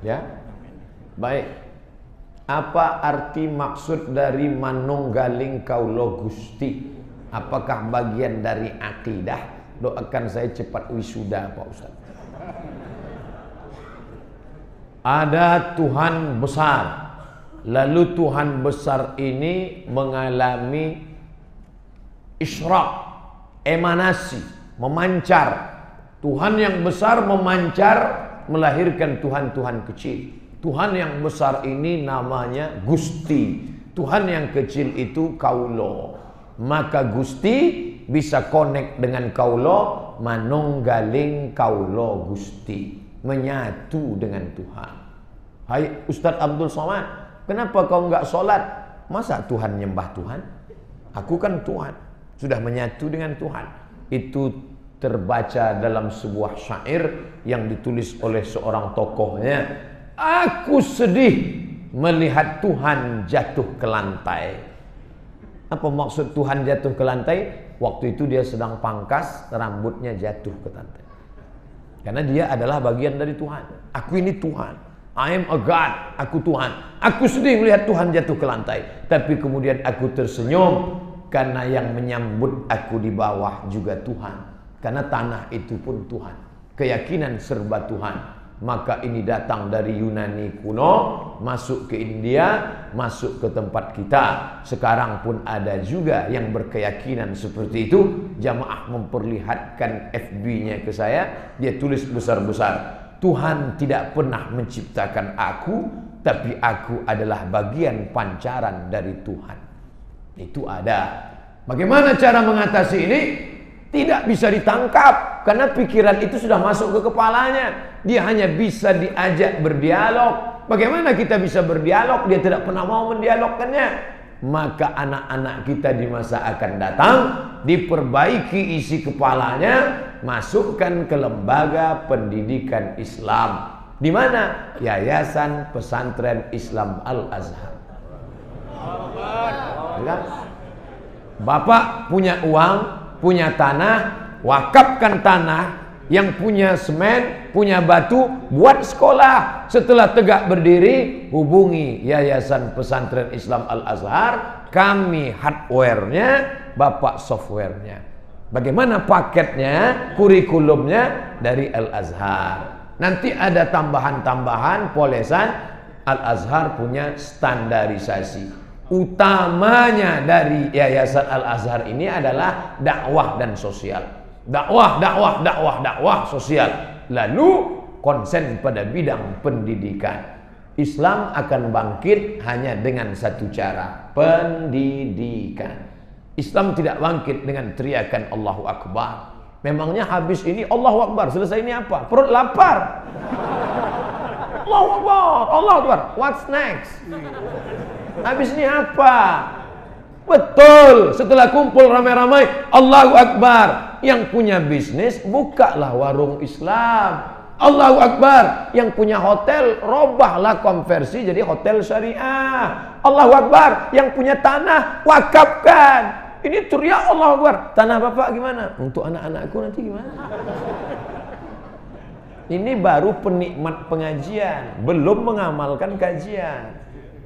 Ya. Baik. Apa arti maksud dari manunggaling kaulo Gusti? Apakah bagian dari akidah? Doakan saya cepat wisuda Pak Ustaz. Ada Tuhan besar. Lalu Tuhan besar ini mengalami isyraq, emanasi, memancar. Tuhan yang besar memancar, melahirkan Tuhan-Tuhan kecil. Tuhan yang besar ini namanya Gusti. Tuhan yang kecil itu kaulo. Maka Gusti bisa connect dengan kaulo, manunggaling kaulo Gusti, menyatu dengan Tuhan. Hai Ustadz Abdul Somad, kenapa kau enggak sholat? Masa Tuhan nyembah Tuhan? Aku kan Tuhan, sudah menyatu dengan Tuhan. Itu terbaca dalam sebuah syair yang ditulis oleh seorang tokohnya. Aku sedih melihat Tuhan jatuh ke lantai. Apa maksud Tuhan jatuh ke lantai? Waktu itu dia sedang pangkas, rambutnya jatuh ke lantai. Karena dia adalah bagian dari Tuhan. Aku ini Tuhan. I am a God. Aku Tuhan. Aku sedih melihat Tuhan jatuh ke lantai. Tapi kemudian aku tersenyum karena yang menyambut aku di bawah juga Tuhan. Karena tanah itu pun Tuhan. Keyakinan serba Tuhan. Maka ini datang dari Yunani kuno, masuk ke India, masuk ke tempat kita. Sekarang pun ada juga yang berkeyakinan seperti itu. Jamaah memperlihatkan FB-nya ke saya, dia tulis besar-besar, Tuhan tidak pernah menciptakan aku, tapi aku adalah bagian pancaran dari Tuhan. Itu ada. Bagaimana cara mengatasi ini? Tidak bisa ditangkap, karena pikiran itu sudah masuk ke kepalanya. Dia hanya bisa diajak berdialog. Bagaimana kita bisa berdialog? Dia tidak pernah mau mendialogkannya. Maka anak-anak kita di masa akan datang, diperbaiki isi kepalanya, masukkan ke lembaga pendidikan Islam. Di mana? Yayasan Pesantren Islam Al-Azhar. Bapak punya uang, punya tanah, wakafkan tanah. Yang punya semen, punya batu, buat sekolah. Setelah tegak berdiri, hubungi Yayasan Pesantren Islam Al-Azhar. Kami hardware-nya, Bapak software-nya. Bagaimana paketnya, kurikulumnya dari Al-Azhar. Nanti ada tambahan-tambahan, polesan. Al-Azhar punya standarisasi. Utamanya dari Yayasan Al-Azhar ini adalah dakwah dan sosial. Dakwah sosial. Lalu konsen pada bidang pendidikan. Islam akan bangkit hanya dengan satu cara, pendidikan. Islam tidak bangkit dengan teriakan Allahu Akbar. Memangnya habis ini Allahu Akbar, selesai ini apa? Perut lapar. Allahu Akbar, Allahu Akbar. What's next? Habis ini apa? Betul, setelah kumpul ramai-ramai Allahu Akbar. Yang punya bisnis, bukalah warung Islam. Allahu Akbar. Yang punya hotel, robahlah konversi jadi hotel syariah. Allahu Akbar. Yang punya tanah, wakafkan. Ini teriak Allahu Akbar. Tanah bapak gimana? Untuk anak-anakku nanti gimana? Ini baru penikmat pengajian, belum mengamalkan kajian.